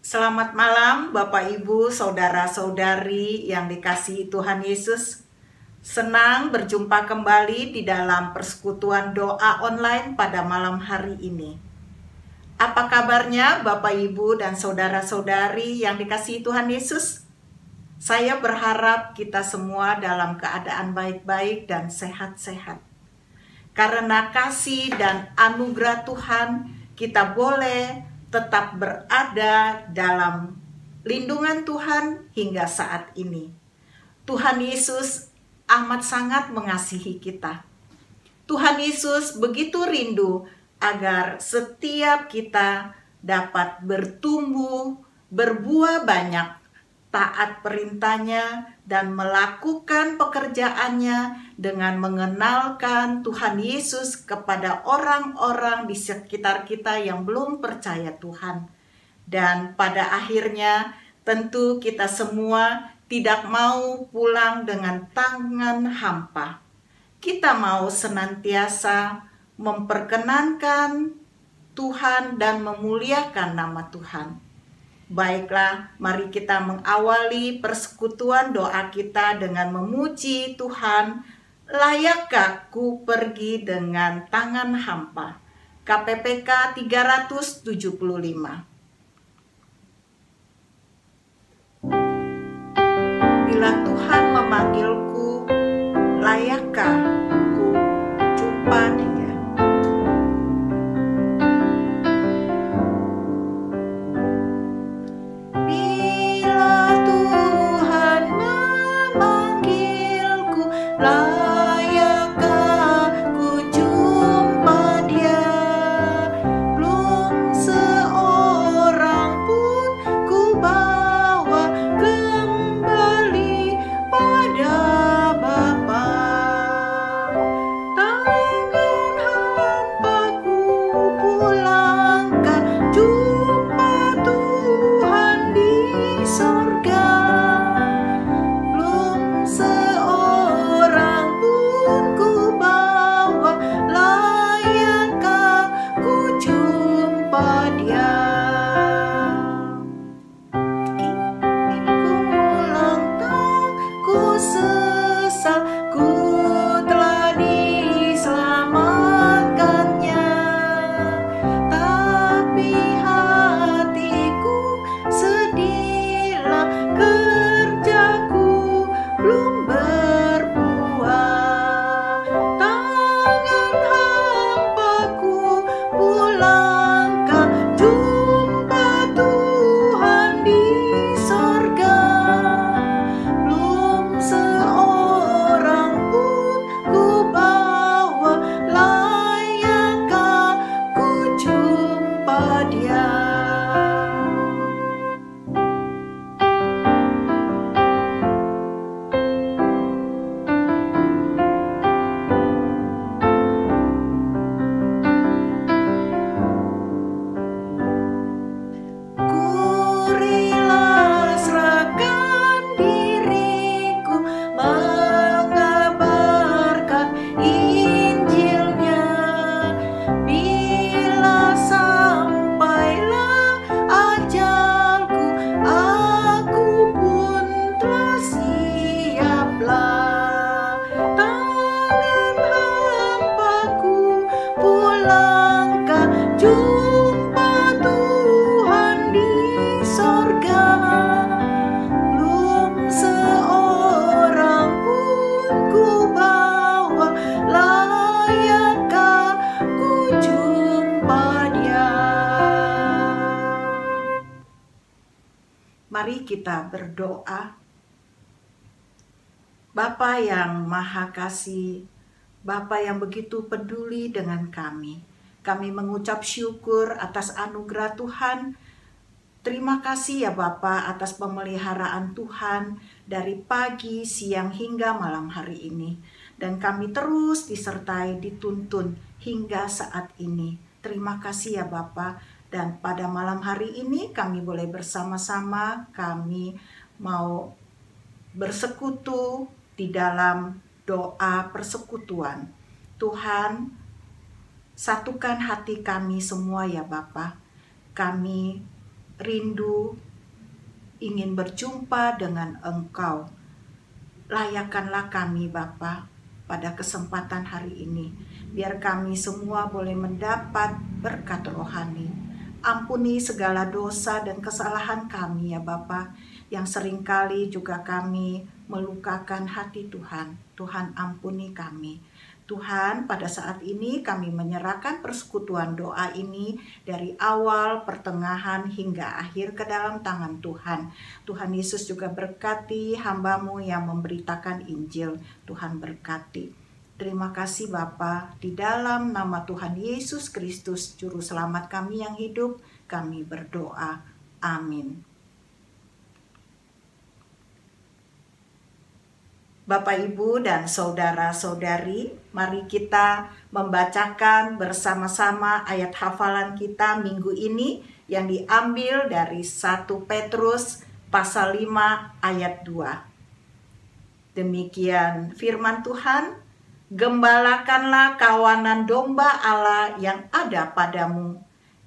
Selamat malam Bapak Ibu, Saudara-saudari yang dikasihi Tuhan Yesus. Senang berjumpa kembali di dalam persekutuan doa online pada malam hari ini. Apa kabarnya Bapak Ibu dan saudara-saudari yang dikasihi Tuhan Yesus? Saya berharap kita semua dalam keadaan baik-baik dan sehat-sehat. Karena kasih dan anugerah Tuhan, kita boleh tetap berada dalam lindungan Tuhan hingga saat ini. Tuhan Yesus amat sangat mengasihi kita. Tuhan Yesus begitu rindu agar setiap kita dapat bertumbuh, berbuah banyak, taat perintahnya, dan melakukan pekerjaannya dengan mengenalkan Tuhan Yesus kepada orang-orang di sekitar kita yang belum percaya Tuhan. Dan pada akhirnya tentu kita semua tidak mau pulang dengan tangan hampa. Kita mau senantiasa memperkenankan Tuhan dan memuliakan nama Tuhan. Baiklah, mari kita mengawali persekutuan doa kita dengan memuji Tuhan. Layakkah ku pergi dengan tangan hampa? KPPK 375. Bila Tuhan memanggilku, layakkah ku jumpa Dia? Mari kita berdoa. Bapa yang Maha Kasih, Bapa yang begitu peduli dengan kami mengucap syukur atas anugerah Tuhan. Terima kasih ya Bapa atas pemeliharaan Tuhan dari pagi, siang hingga malam hari ini. Dan kami terus disertai, dituntun hingga saat ini. Terima kasih ya Bapa. Dan pada malam hari ini kami boleh bersama-sama, kami mau bersekutu di dalam doa persekutuan. Tuhan, satukan hati kami semua ya Bapa. Kami rindu ingin berjumpa dengan Engkau. Layakkanlah kami Bapa pada kesempatan hari ini, biar kami semua boleh mendapat berkat rohani. Ampuni segala dosa dan kesalahan kami ya Bapa, yang seringkali juga kami melukakan hati Tuhan. Tuhan ampuni kami. Tuhan, pada saat ini kami menyerahkan persekutuan doa ini dari awal, pertengahan, hingga akhir ke dalam tangan Tuhan. Tuhan Yesus juga berkati hamba-Mu yang memberitakan Injil. Tuhan berkati. Terima kasih Bapa, di dalam nama Tuhan Yesus Kristus, Juru Selamat kami yang hidup, kami berdoa. Amin. Bapak, Ibu, dan saudara-saudari, mari kita membacakan bersama-sama ayat hafalan kita minggu ini yang diambil dari 1 Petrus pasal 5 ayat 2. Demikian firman Tuhan, "Gembalakanlah kawanan domba Allah yang ada padamu,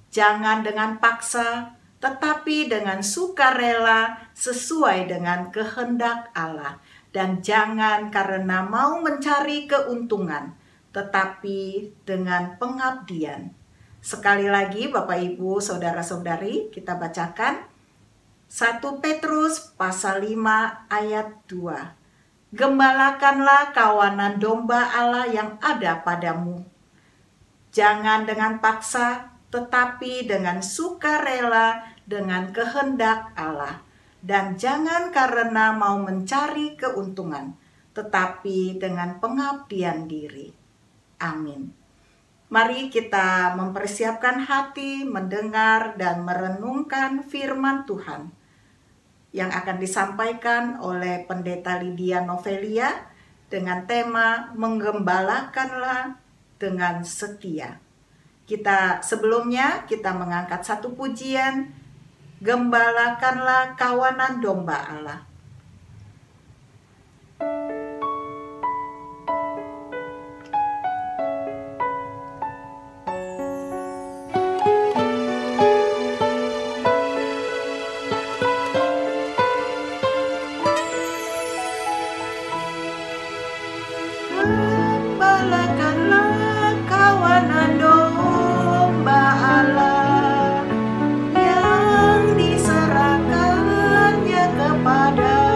jangan dengan paksa, tetapi dengan sukarela sesuai dengan kehendak Allah. Dan jangan karena mau mencari keuntungan, tetapi dengan pengabdian." Sekali lagi Bapak Ibu Saudara-saudari, kita bacakan 1 Petrus pasal 5 ayat 2. "Gembalakanlah kawanan domba Allah yang ada padamu, jangan dengan paksa, tetapi dengan sukarela dengan kehendak Allah. Dan jangan karena mau mencari keuntungan, tetapi dengan pengabdian diri." Amin. Mari kita mempersiapkan hati, mendengar dan merenungkan firman Tuhan yang akan disampaikan oleh Pendeta Lydia Novelia dengan tema "Menggembalakanlah dengan setia." Sebelumnya kita mengangkat satu pujian, "Gembalakanlah kawanan domba Allah." Gembalakanlah kawanan domba Allah yang diserahkannya kepadamu,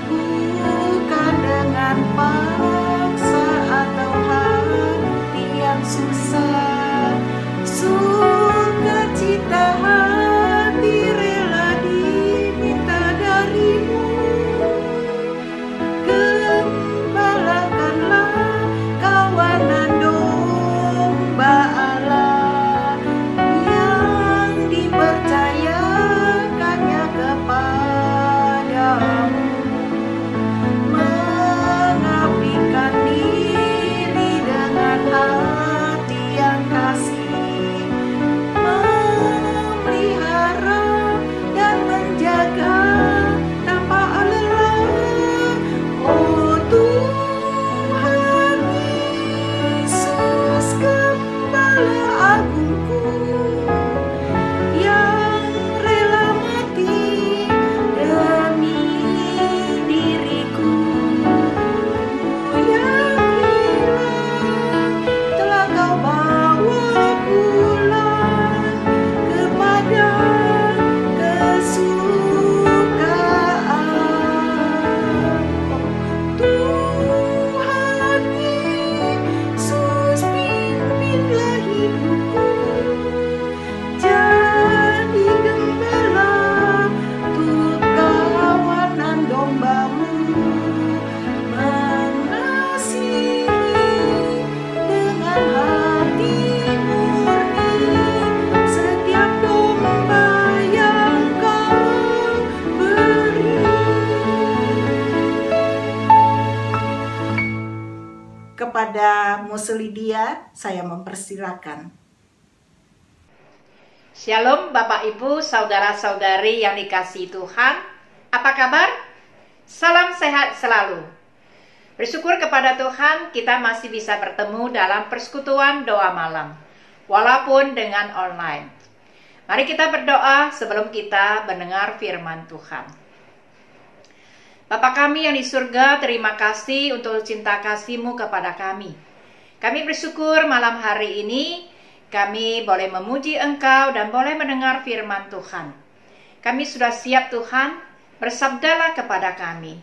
bukan dengan paksa atau hati yang susah. Sukacita hati rela diminta darimu. Gembalakanlah kawanan domba Allah yang dipercayakannya kepadamu, mengabdikan diri dengan hati yang kasih, memelihara dan menjaga tanpa lelah. Oh Tuhan Yesus, Gembala agungku, yang rela mati demi diriku. Ku yang hilang telah Kau bawa pulang kepada kesukaan. Tuhan Yesus, pimpinlah hidupku, jadi gembala untuk kawanan domba-Mu, mengasihi dengan hati murni setiap domba yang Kau beri. Kepada Musu Lydia, saya mempersilakan. Shalom Bapak Ibu, Saudara-saudari yang dikasihi Tuhan. Apa kabar? Salam sehat selalu. Bersyukur kepada Tuhan kita masih bisa bertemu dalam persekutuan doa malam, walaupun dengan online. Mari kita berdoa sebelum kita mendengar firman Tuhan. Bapa kami yang di surga, terima kasih untuk cinta kasih-Mu kepada kami. Kami bersyukur malam hari ini kami boleh memuji Engkau dan boleh mendengar firman Tuhan. Kami sudah siap Tuhan, bersabdalah kepada kami.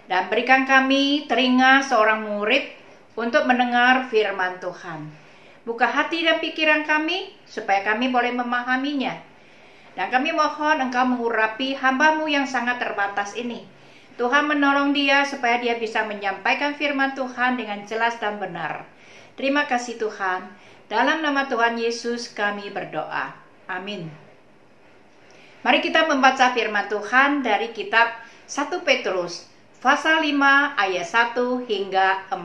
Dan berikan kami telinga seorang murid untuk mendengar firman Tuhan. Buka hati dan pikiran kami supaya kami boleh memahaminya. Dan kami mohon Engkau mengurapi hamba-Mu yang sangat terbatas ini. Tuhan menolong dia supaya dia bisa menyampaikan firman Tuhan dengan jelas dan benar. Terima kasih Tuhan. Dalam nama Tuhan Yesus kami berdoa. Amin. Mari kita membaca firman Tuhan dari kitab 1 Petrus pasal 5 ayat 1 hingga 4.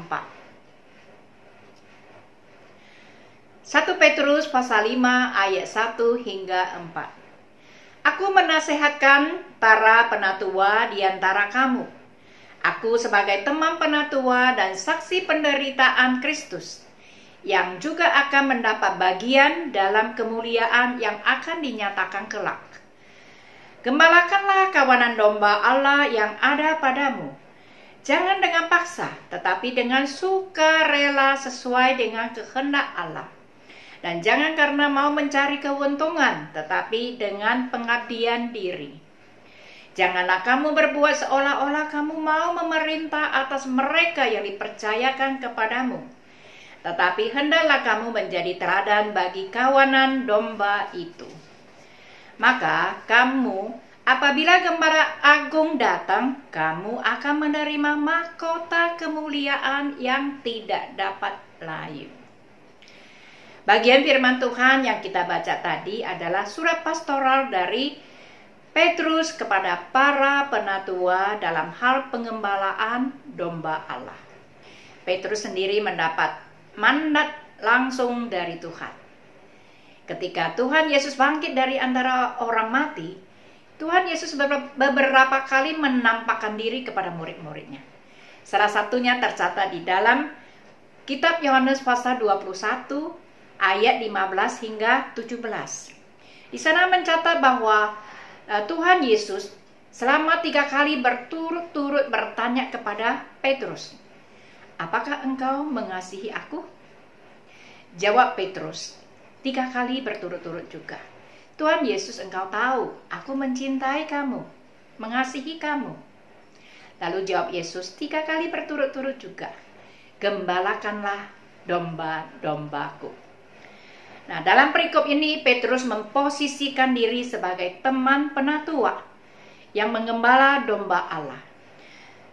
1 Petrus pasal 5 ayat 1 hingga 4. Aku menasehatkan para penatua di antara kamu. Aku sebagai teman penatua dan saksi penderitaan Kristus, yang juga akan mendapat bagian dalam kemuliaan yang akan dinyatakan kelak. Gembalakanlah kawanan domba Allah yang ada padamu. Jangan dengan paksa, tetapi dengan sukarela sesuai dengan kehendak Allah. Dan jangan karena mau mencari keuntungan, tetapi dengan pengabdian diri. Janganlah kamu berbuat seolah-olah kamu mau memerintah atas mereka yang dipercayakan kepadamu. Tetapi hendaklah kamu menjadi teladan bagi kawanan domba itu. Maka kamu, apabila Gembala Agung datang, kamu akan menerima mahkota kemuliaan yang tidak dapat layu. Bagian firman Tuhan yang kita baca tadi adalah surat pastoral dari Petrus kepada para penatua dalam hal pengembalaan domba Allah. Petrus sendiri mendapat mandat langsung dari Tuhan. Ketika Tuhan Yesus bangkit dari antara orang mati, Tuhan Yesus beberapa kali menampakkan diri kepada murid-muridnya. Salah satunya tercatat di dalam kitab Yohanes pasal 21 ayat 15 hingga 17. Di sana mencatat bahwa Tuhan Yesus selama 3 kali berturut-turut bertanya kepada Petrus, "Apakah engkau mengasihi aku?" Jawab Petrus, 3 kali berturut-turut juga, "Tuhan Yesus, engkau tahu aku mencintai kamu, mengasihi kamu." Lalu jawab Yesus 3 kali berturut-turut juga, "Gembalakanlah domba-dombaku." Nah, dalam perikop ini Petrus memposisikan diri sebagai teman penatua yang mengembala domba Allah.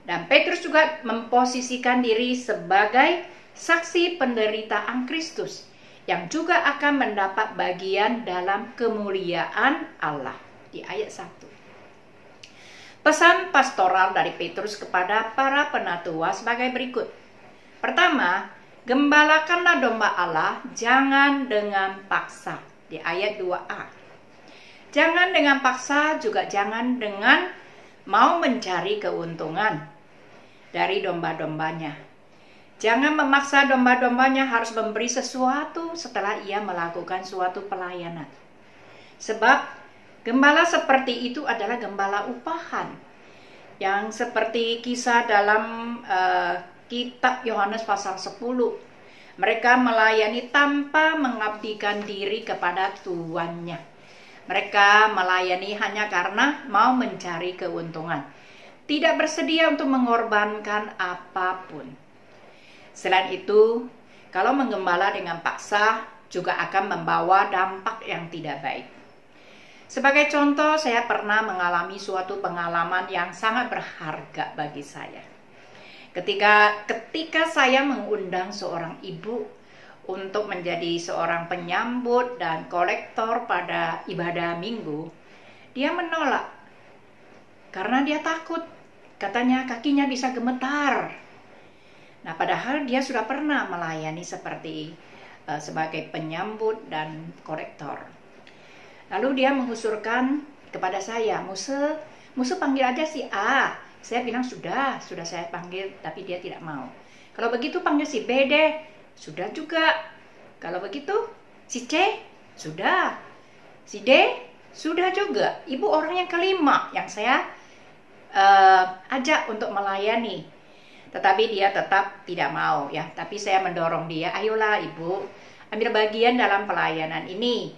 Dan Petrus juga memposisikan diri sebagai saksi penderitaan Kristus yang juga akan mendapat bagian dalam kemuliaan Allah. Di ayat 1. Pesan pastoral dari Petrus kepada para penatua sebagai berikut. Pertama, gembalakanlah domba Allah, jangan dengan paksa. Di ayat 2a. Jangan dengan paksa, juga jangan dengan mau mencari keuntungan dari domba-dombanya. Jangan memaksa domba-dombanya harus memberi sesuatu setelah ia melakukan suatu pelayanan. Sebab gembala seperti itu adalah gembala upahan. Yang seperti kisah dalam kitab Yohanes pasal 10. Mereka melayani tanpa mengabdikan diri kepada tuannya. Mereka melayani hanya karena mau mencari keuntungan. Tidak bersedia untuk mengorbankan apapun. Selain itu, kalau menggembala dengan paksa juga akan membawa dampak yang tidak baik. Sebagai contoh, saya pernah mengalami suatu pengalaman yang sangat berharga bagi saya. Ketika saya mengundang seorang ibu untuk menjadi seorang penyambut dan kolektor pada ibadah minggu, dia menolak karena dia takut. Katanya kakinya bisa gemetar. Nah, padahal dia sudah pernah melayani seperti sebagai penyambut dan korektor. Lalu dia mengusulkan kepada saya, Muse panggil aja si A. Saya bilang sudah saya panggil, tapi dia tidak mau. Kalau begitu panggil si B deh. Sudah juga. Kalau begitu si C, sudah. Si D sudah juga, ibu orang yang kelima yang saya ajak untuk melayani. Tetapi dia tetap tidak mau ya. Tapi saya mendorong dia, ayolah ibu, ambil bagian dalam pelayanan ini.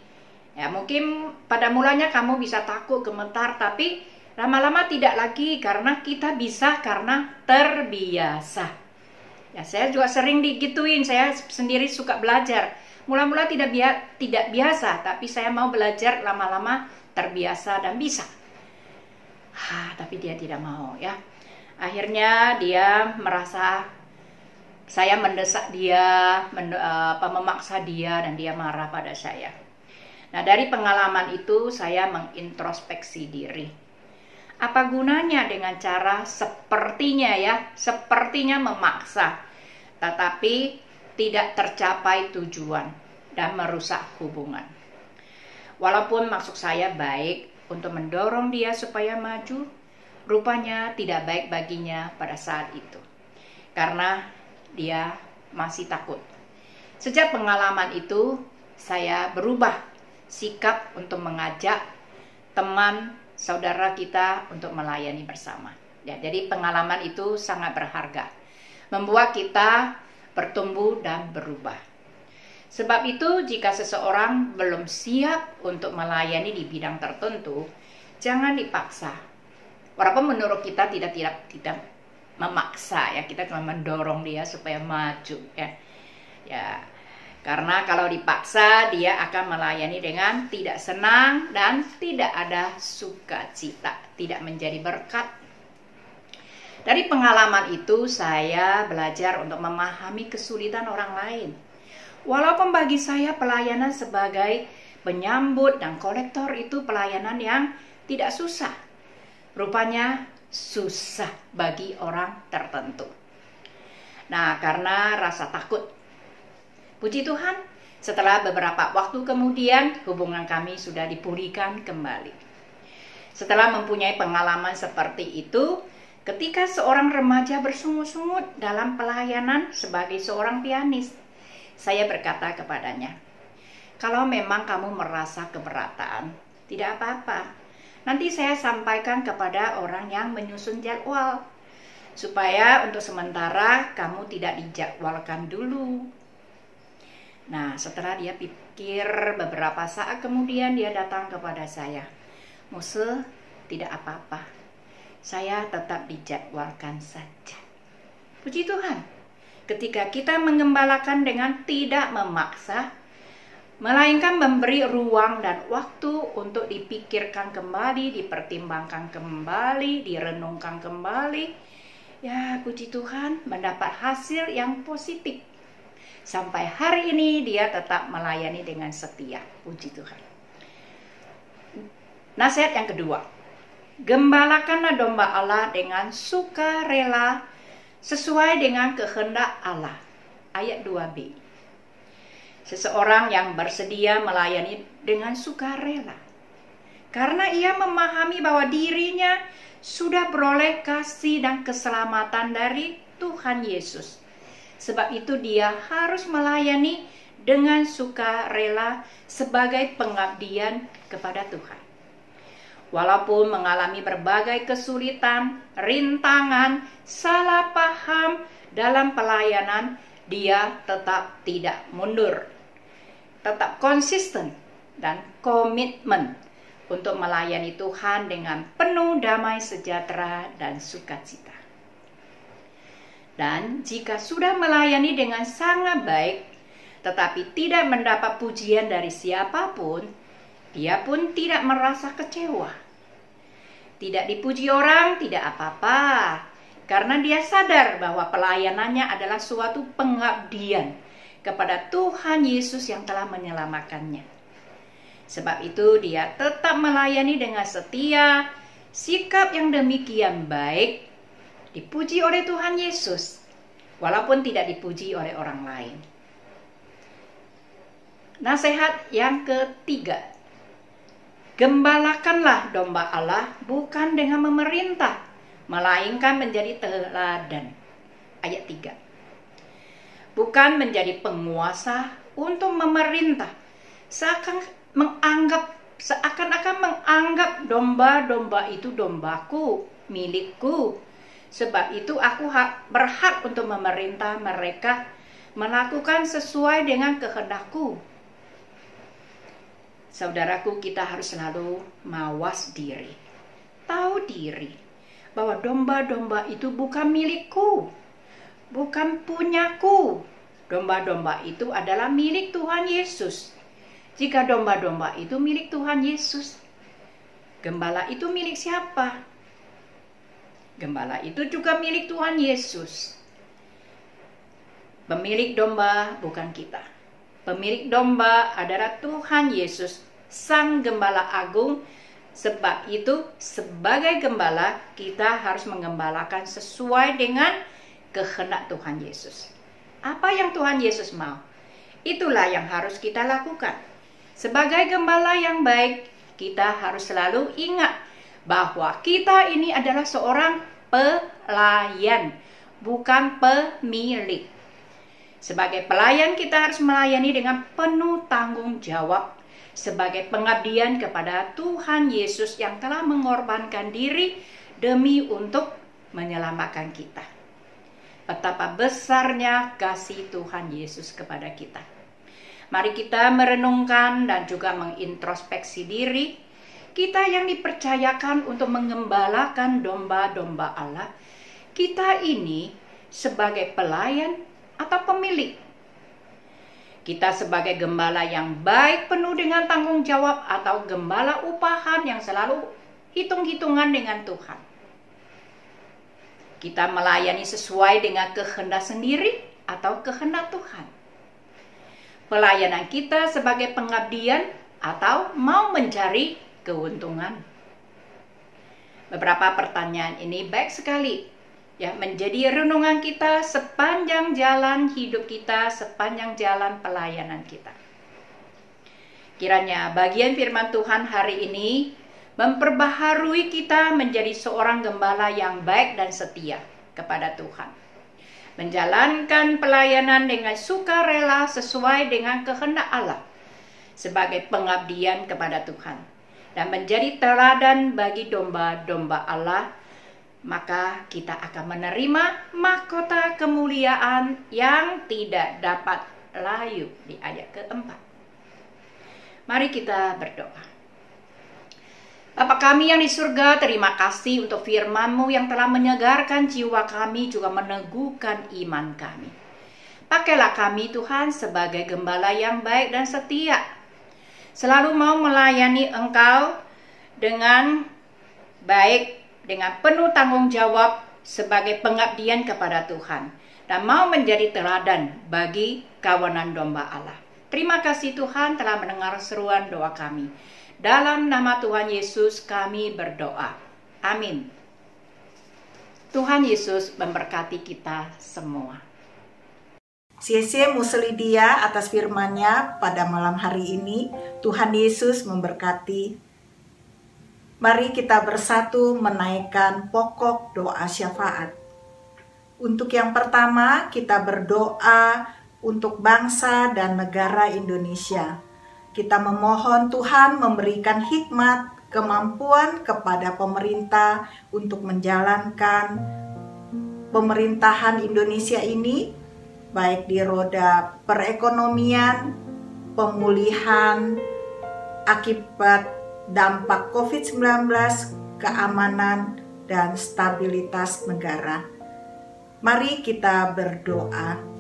Ya, mungkin pada mulanya kamu bisa takut, gemetar, tapi lama-lama tidak lagi, karena kita bisa karena terbiasa. Ya, saya juga sering digituin, saya sendiri suka belajar. Mula-mula tidak biasa, tapi saya mau belajar, lama-lama terbiasa dan bisa. Tapi dia tidak mau ya. Akhirnya dia merasa saya mendesak dia, memaksa dia, dan dia marah pada saya. Nah, dari pengalaman itu saya mengintrospeksi diri. Apa gunanya dengan cara sepertinya memaksa, tetapi tidak tercapai tujuan dan merusak hubungan. Walaupun maksud saya baik untuk mendorong dia supaya maju, rupanya tidak baik baginya pada saat itu. Karena dia masih takut. Sejak pengalaman itu, saya berubah sikap untuk mengajak teman saudara kita untuk melayani bersama. Ya, jadi pengalaman itu sangat berharga, membuat kita bertumbuh dan berubah. Sebab itu, jika seseorang belum siap untuk melayani di bidang tertentu, jangan dipaksa. Walaupun menurut kita tidak memaksa ya, kita cuma mendorong dia supaya maju ya. Ya, karena kalau dipaksa dia akan melayani dengan tidak senang dan tidak ada sukacita, tidak menjadi berkat. Dari pengalaman itu saya belajar untuk memahami kesulitan orang lain. Walaupun bagi saya pelayanan sebagai penyambut dan kolektor itu pelayanan yang tidak susah. Rupanya susah bagi orang tertentu. Nah, karena rasa takut. Puji Tuhan, setelah beberapa waktu kemudian hubungan kami sudah dipulihkan kembali. Setelah mempunyai pengalaman seperti itu, ketika seorang remaja bersungut-sungut dalam pelayanan sebagai seorang pianis, saya berkata kepadanya, kalau memang kamu merasa keberatan, tidak apa-apa. Nanti saya sampaikan kepada orang yang menyusun jadwal, supaya untuk sementara kamu tidak dijadwalkan dulu. Nah, setelah dia pikir beberapa saat kemudian dia datang kepada saya. Muse, tidak apa-apa. Saya tetap dijadwalkan saja. Puji Tuhan. Ketika kita mengembalakan dengan tidak memaksa, melainkan memberi ruang dan waktu untuk dipikirkan kembali, dipertimbangkan kembali, direnungkan kembali, ya puji Tuhan mendapat hasil yang positif. Sampai hari ini dia tetap melayani dengan setia. Puji Tuhan. Nasihat yang kedua. Gembalakanlah domba Allah dengan sukarela sesuai dengan kehendak Allah. Ayat 2b. Seseorang yang bersedia melayani dengan sukarela. Karena ia memahami bahwa dirinya sudah beroleh kasih dan keselamatan dari Tuhan Yesus. Sebab itu dia harus melayani dengan sukarela sebagai pengabdian kepada Tuhan. Walaupun mengalami berbagai kesulitan, rintangan, salah paham dalam pelayanan, dia tetap tidak mundur. Tetap konsisten dan komitmen untuk melayani Tuhan dengan penuh damai sejahtera dan sukacita. Dan jika sudah melayani dengan sangat baik, tetapi tidak mendapat pujian dari siapapun, dia pun tidak merasa kecewa. Tidak dipuji orang, tidak apa-apa. Karena dia sadar bahwa pelayanannya adalah suatu pengabdian kepada Tuhan Yesus yang telah menyelamatkannya. Sebab itu dia tetap melayani dengan setia. Sikap yang demikian baik dipuji oleh Tuhan Yesus, walaupun tidak dipuji oleh orang lain. Nasihat yang ketiga. Gembalakanlah domba Allah bukan dengan memerintah, melainkan menjadi teladan. Ayat 3. Bukan menjadi penguasa untuk memerintah, seakan menganggap seakan-akan menganggap domba-domba itu dombaku, milikku. Sebab itu aku berhak untuk memerintah mereka melakukan sesuai dengan kehendakku. Saudaraku, kita harus selalu mawas diri, tahu diri bahwa domba-domba itu bukan milikku, bukan punyaku. Domba-domba itu adalah milik Tuhan Yesus. Jika domba-domba itu milik Tuhan Yesus, gembala itu milik siapa? Gembala itu juga milik Tuhan Yesus. Pemilik domba bukan kita. Pemilik domba adalah Tuhan Yesus, Sang Gembala Agung. Sebab itu, sebagai gembala, kita harus menggembalakan sesuai dengan kehendak Tuhan Yesus. Apa yang Tuhan Yesus mau, itulah yang harus kita lakukan. Sebagai gembala yang baik, kita harus selalu ingat bahwa kita ini adalah seorang pelayan, bukan pemilik. Sebagai pelayan, kita harus melayani dengan penuh tanggung jawab sebagai pengabdian kepada Tuhan Yesus yang telah mengorbankan diri demi untuk menyelamatkan kita. Betapa besarnya kasih Tuhan Yesus kepada kita. Mari kita merenungkan dan juga mengintrospeksi diri. Kita yang dipercayakan untuk mengembalakan domba-domba Allah, kita ini sebagai pelayan atau pemilik. Kita sebagai gembala yang baik penuh dengan tanggung jawab atau gembala upahan yang selalu hitung-hitungan dengan Tuhan. Kita melayani sesuai dengan kehendak sendiri atau kehendak Tuhan. Pelayanan kita sebagai pengabdian atau mau mencari keuntungan. Beberapa pertanyaan ini baik sekali ya, menjadi renungan kita sepanjang jalan hidup kita, sepanjang jalan pelayanan kita. Kiranya bagian firman Tuhan hari ini memperbaharui kita menjadi seorang gembala yang baik dan setia kepada Tuhan. Menjalankan pelayanan dengan sukarela sesuai dengan kehendak Allah sebagai pengabdian kepada Tuhan. Dan menjadi teladan bagi domba-domba Allah, maka kita akan menerima mahkota kemuliaan yang tidak dapat layu di ayat keempat. Mari kita berdoa. Bapa kami yang di surga, terima kasih untuk firman-Mu yang telah menyegarkan jiwa kami, juga meneguhkan iman kami. Pakailah kami Tuhan sebagai gembala yang baik dan setia, selalu mau melayani Engkau dengan baik, dengan penuh tanggung jawab sebagai pengabdian kepada Tuhan, dan mau menjadi teladan bagi kawanan domba Allah. Terima kasih Tuhan telah mendengar seruan doa kami. Dalam nama Tuhan Yesus kami berdoa. Amin. Tuhan Yesus memberkati kita semua. Cie-cie Muslidia atas firman-Nya pada malam hari ini. Tuhan Yesus memberkati. Mari kita bersatu menaikkan pokok doa syafaat. Untuk yang pertama, kita berdoa untuk bangsa dan negara Indonesia. Kita memohon Tuhan memberikan hikmat, kemampuan kepada pemerintah untuk menjalankan pemerintahan Indonesia ini, baik di roda perekonomian, pemulihan akibat dampak COVID-19, keamanan, dan stabilitas negara. Mari kita berdoa.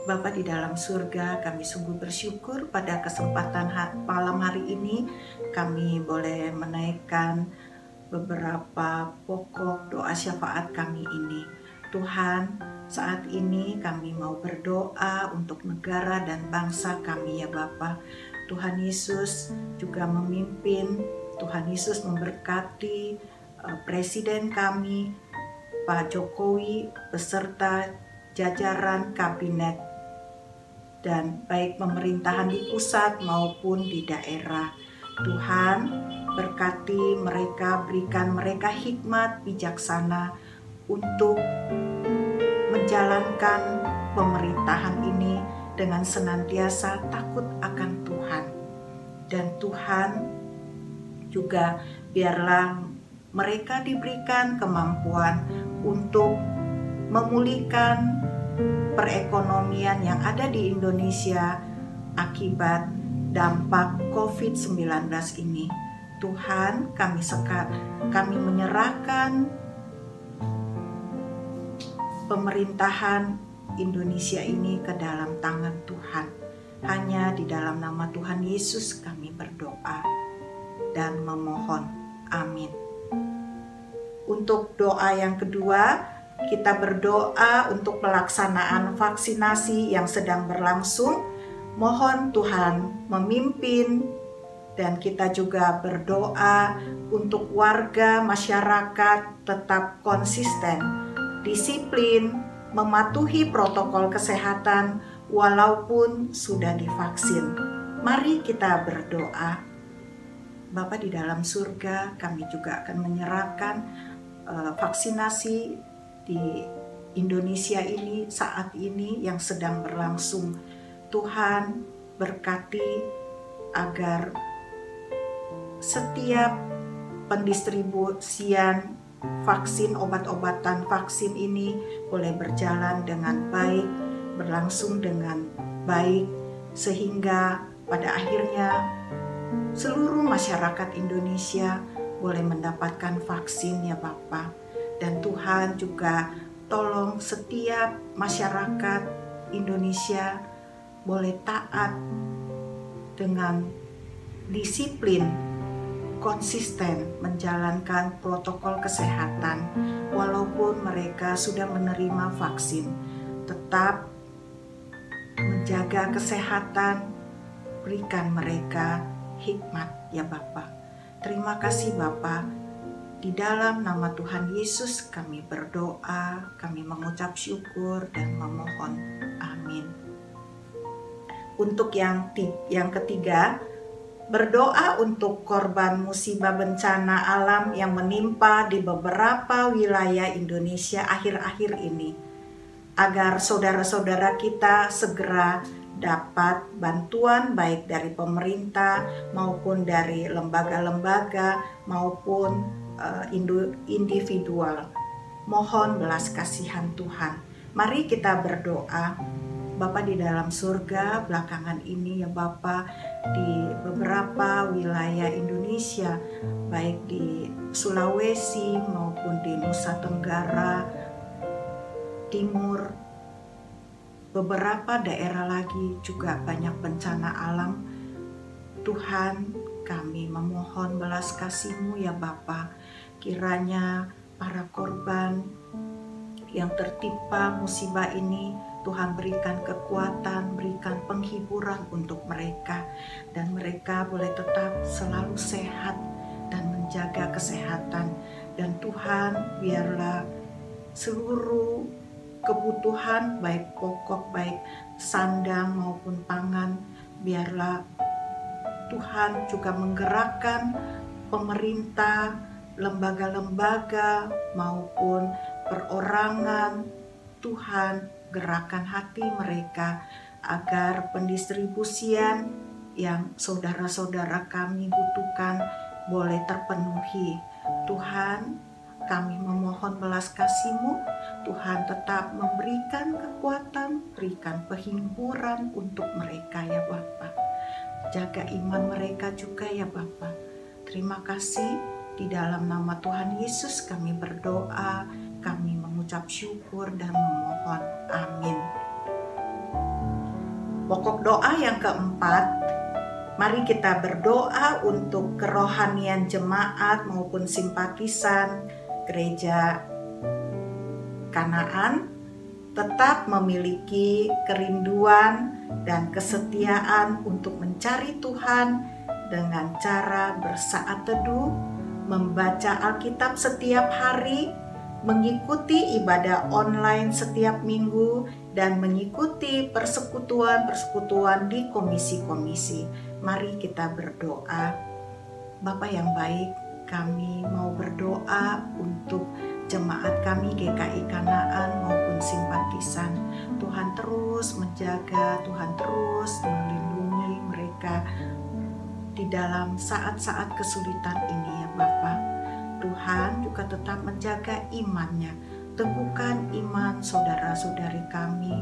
Bapa di dalam surga, kami sungguh bersyukur pada kesempatan malam hari ini kami boleh menaikkan beberapa pokok doa syafaat kami ini. Tuhan, saat ini kami mau berdoa untuk negara dan bangsa kami ya Bapa. Tuhan Yesus juga memimpin, Tuhan Yesus memberkati Presiden kami, Pak Jokowi, beserta jajaran kabinet dan baik pemerintahan di pusat maupun di daerah. Tuhan, berkati mereka, berikan mereka hikmat bijaksana untuk menjalankan pemerintahan ini dengan senantiasa takut akan Tuhan. Dan Tuhan juga biarlah mereka diberikan kemampuan untuk memulihkan perekonomian yang ada di Indonesia akibat dampak COVID-19 ini. Tuhan, kami menyerahkan pemerintahan Indonesia ini ke dalam tangan Tuhan. Hanya di dalam nama Tuhan Yesus kami berdoa dan memohon. Amin. Untuk doa yang kedua, kita berdoa untuk pelaksanaan vaksinasi yang sedang berlangsung. Mohon Tuhan memimpin, dan kita juga berdoa untuk warga masyarakat tetap konsisten, disiplin, mematuhi protokol kesehatan walaupun sudah divaksin. Mari kita berdoa. Bapa di dalam surga, kami juga akan menyerahkan vaksinasi di Indonesia ini saat ini yang sedang berlangsung. Tuhan berkati agar setiap pendistribusian vaksin, obat-obatan vaksin ini boleh berjalan dengan baik, berlangsung dengan baik, sehingga pada akhirnya seluruh masyarakat Indonesia boleh mendapatkan vaksin ya Bapa. Dan Tuhan juga tolong setiap masyarakat Indonesia boleh taat dengan disiplin, konsisten menjalankan protokol kesehatan walaupun mereka sudah menerima vaksin. Tetap menjaga kesehatan, berikan mereka hikmat ya Bapa. Terima kasih Bapa. Di dalam nama Tuhan Yesus kami berdoa, kami mengucap syukur dan memohon. Amin. Untuk yang ketiga, berdoa untuk korban musibah bencana alam yang menimpa di beberapa wilayah Indonesia akhir-akhir ini, agar saudara-saudara kita segera dapat bantuan baik dari pemerintah maupun dari lembaga-lembaga maupun individual. Mohon belas kasihan Tuhan. Mari kita berdoa. Bapa di dalam surga, belakangan ini ya Bapa, di beberapa wilayah Indonesia, baik di Sulawesi maupun di Nusa Tenggara Timur, beberapa daerah lagi juga banyak bencana alam. Tuhan, kami memohon belas kasih-Mu ya Bapa. Kiranya para korban yang tertimpa musibah ini, Tuhan berikan kekuatan, berikan penghiburan untuk mereka, dan mereka boleh tetap selalu sehat dan menjaga kesehatan. Dan Tuhan, biarlah seluruh kebutuhan baik pokok, baik sandang maupun pangan, biarlah Tuhan juga menggerakkan pemerintah, lembaga-lembaga maupun perorangan. Tuhan, gerakan hati mereka agar pendistribusian yang saudara-saudara kami butuhkan boleh terpenuhi. Tuhan, kami memohon belas kasih-Mu. Tuhan tetap memberikan kekuatan, berikan penghiburan untuk mereka ya Bapa. Jaga iman mereka juga ya Bapa. Terima kasih, di dalam nama Tuhan Yesus kami berdoa, kami mengucap syukur dan memohon. Amin. Pokok doa yang keempat, mari kita berdoa untuk kerohanian jemaat maupun simpatisan Gereja Kanaan tetap memiliki kerinduan dan kesetiaan untuk mencari Tuhan dengan cara bersaat teduh, membaca Alkitab setiap hari, mengikuti ibadah online setiap minggu, dan mengikuti persekutuan-persekutuan di komisi-komisi. Mari kita berdoa. Bapa yang baik, kami mau berdoa untuk jemaat kami GKI Kanaan maupun simpatisan. Tuhan terus menjaga, Tuhan terus melindungi mereka di dalam saat-saat kesulitan ini ya Bapa. Tuhan juga tetap menjaga imannya, teguhkan iman saudara-saudari kami,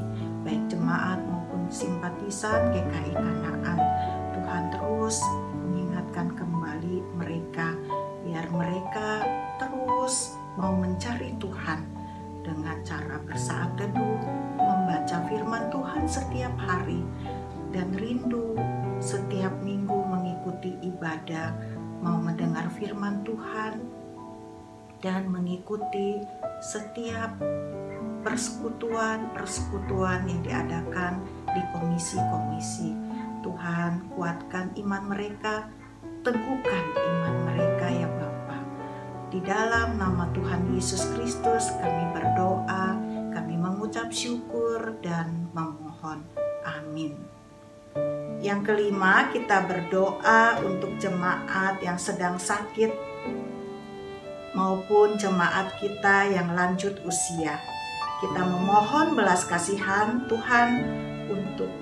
baik jemaat maupun simpatisan GKI Kanaan. Tuhan terus mengingatkan kembali mereka, biar mereka terus mau mencari Tuhan dengan cara bersaat teduh, membaca firman Tuhan setiap hari, dan rindu setiap minggu mengikuti ibadah, mau mendengar firman Tuhan, dan mengikuti setiap persekutuan yang diadakan di komisi-komisi. Tuhan, kuatkan iman mereka, teguhkan iman mereka ya Bapa. Di dalam nama Tuhan Yesus Kristus kami berdoa, kami mengucap syukur dan memohon. Amin. Yang kelima, kita berdoa untuk jemaat yang sedang sakit maupun jemaat kita yang lanjut usia. Kita memohon belas kasihan Tuhan untuk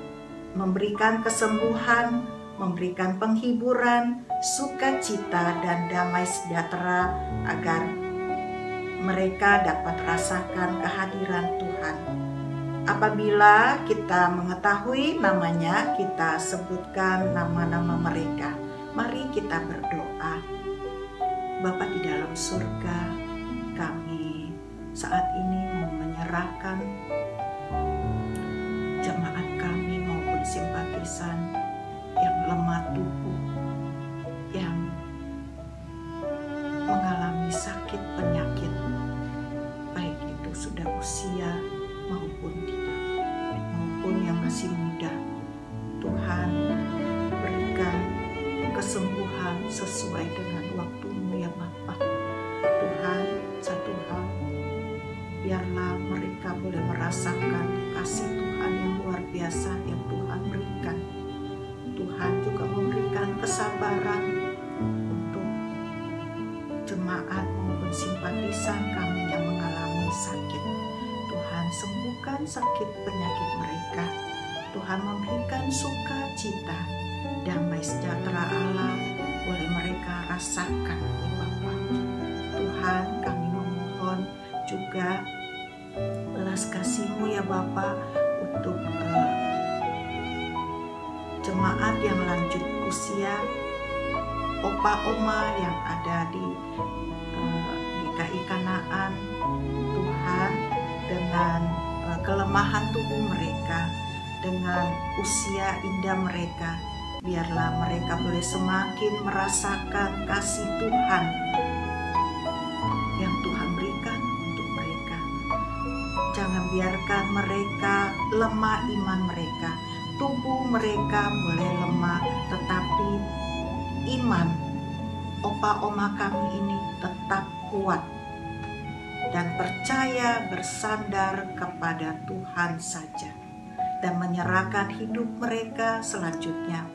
memberikan kesembuhan, memberikan penghiburan, sukacita, dan damai sejahtera agar mereka dapat rasakan kehadiran Tuhan. Apabila kita mengetahui namanya, kita sebutkan nama-nama mereka. Mari kita berdoa. Bapa di dalam surga, kami saat ini mau menyerahkan jemaat kami maupun simpatisan yang lemah tubuh, yang mengalami sakit penyakit, baik itu sudah usia maupun tidak, maupun yang masih muda. Tuhan, berikan kesembuhan sesuai dengan waktu-Mu ya Bapa. Tuhan, satu hal, biarlah mereka boleh merasakan kasih Tuhan yang luar biasa yang Tuhan berikan. Tuhan juga memberikan kesabaran untuk jemaat maupun simpatisan kami yang mengalami sakit. Tuhan, sembuhkan sakit penyakit mereka. Tuhan, memberikan sukacita, damai sejahtera Allah boleh mereka rasakan ya Bapa. Tuhan, kami memohon juga belas kasih-Mu ya Bapa untuk jemaat yang lanjut usia, opa-oma yang ada di GKI Kanaan. Tuhan, dengan kelemahan tubuh mereka, dengan usia indah mereka, biarlah mereka boleh semakin merasakan kasih Tuhan yang Tuhan berikan untuk mereka. Jangan biarkan mereka lemah iman mereka. Tubuh mereka boleh lemah, tetapi iman opa-oma kami ini tetap kuat dan percaya bersandar kepada Tuhan saja, dan menyerahkan hidup mereka selanjutnya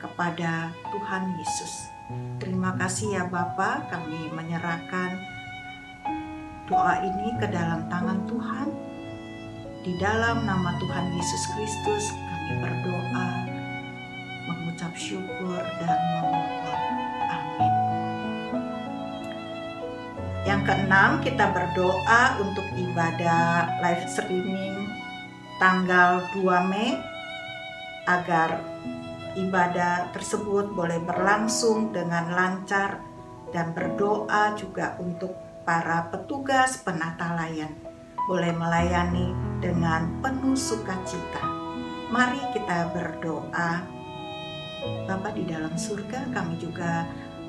kepada Tuhan Yesus. Terima kasih ya Bapa, kami menyerahkan doa ini ke dalam tangan Tuhan. Di dalam nama Tuhan Yesus Kristus kami berdoa, mengucap syukur dan memohon. Amin. Yang keenam, kita berdoa untuk ibadah live streaming tanggal 2 Mei agar ibadah tersebut boleh berlangsung dengan lancar, dan berdoa juga untuk para petugas penata layan boleh melayani dengan penuh sukacita. Mari kita berdoa. Bapa di dalam surga, kami juga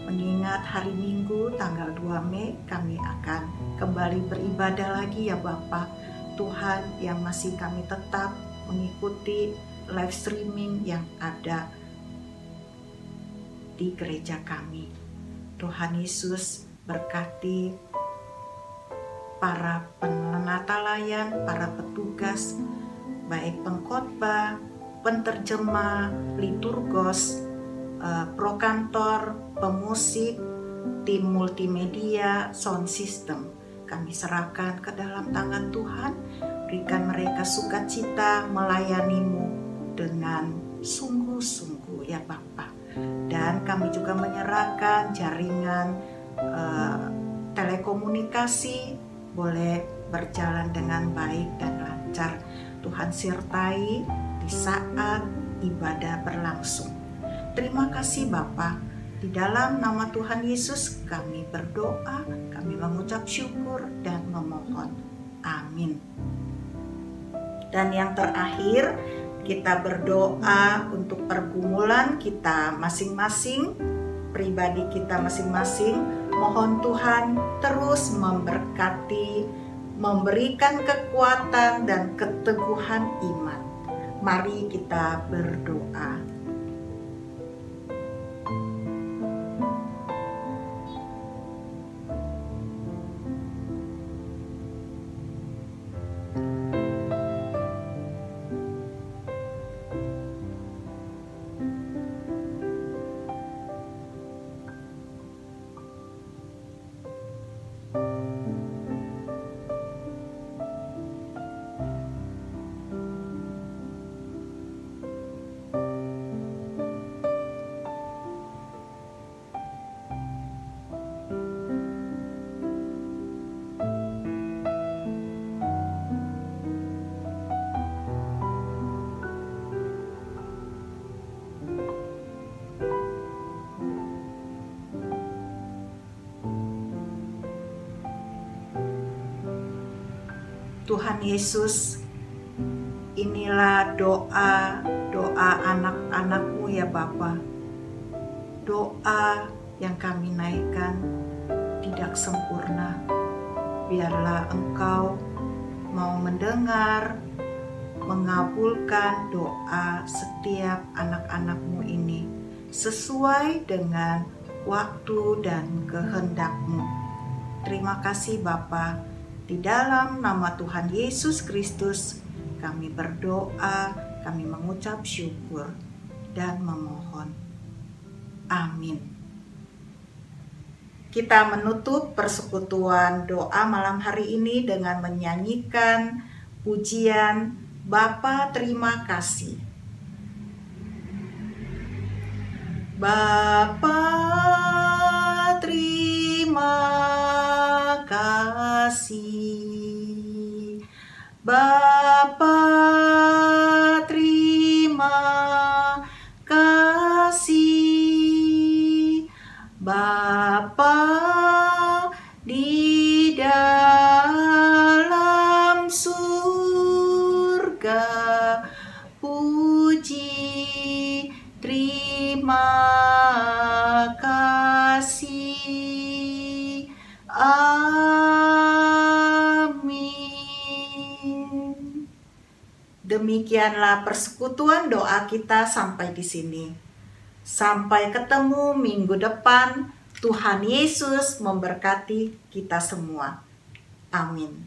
mengingat hari Minggu tanggal 2 Mei kami akan kembali beribadah lagi ya Bapa. Tuhan, yang masih kami tetap mengikuti live streaming yang ada di gereja kami. Tuhan Yesus berkati para penata layan, para petugas, baik pengkhotbah, penterjemah, liturgos, prokantor, pemusik, tim multimedia, sound system. Kami serahkan ke dalam tangan Tuhan. Berikan mereka sukacita melayani-Mu dengan sungguh-sungguh ya Bapa. Dan Dan kami juga menyerahkan jaringan telekomunikasi boleh berjalan dengan baik dan lancar. Tuhan sertai di saat ibadah berlangsung. Terima kasih Bapa. Di dalam nama Tuhan Yesus kami berdoa, kami mengucap syukur dan memohon. Amin. Dan yang terakhir, kita berdoa untuk pergumulan kita masing-masing, pribadi kita masing-masing. Mohon Tuhan terus memberkati, memberikan kekuatan dan keteguhan iman. Mari kita berdoa. Tuhan Yesus, inilah doa anak-anak-Mu ya Bapa. Doa yang kami naikkan tidak sempurna. Biarlah Engkau mau mendengar, mengabulkan doa setiap anak-anak-Mu ini sesuai dengan waktu dan kehendak-Mu. Terima kasih Bapa. Di dalam nama Tuhan Yesus Kristus kami berdoa, kami mengucap syukur dan memohon. Amin. Kita menutup persekutuan doa malam hari ini dengan menyanyikan pujian Bapa terima kasih. Bapa terima kasih, Bapa terima kasih, Bapa di dalam surga, puji terima kasih. Amin. Demikianlah persekutuan doa kita sampai di sini. Sampai ketemu minggu depan. Tuhan Yesus memberkati kita semua. Amin.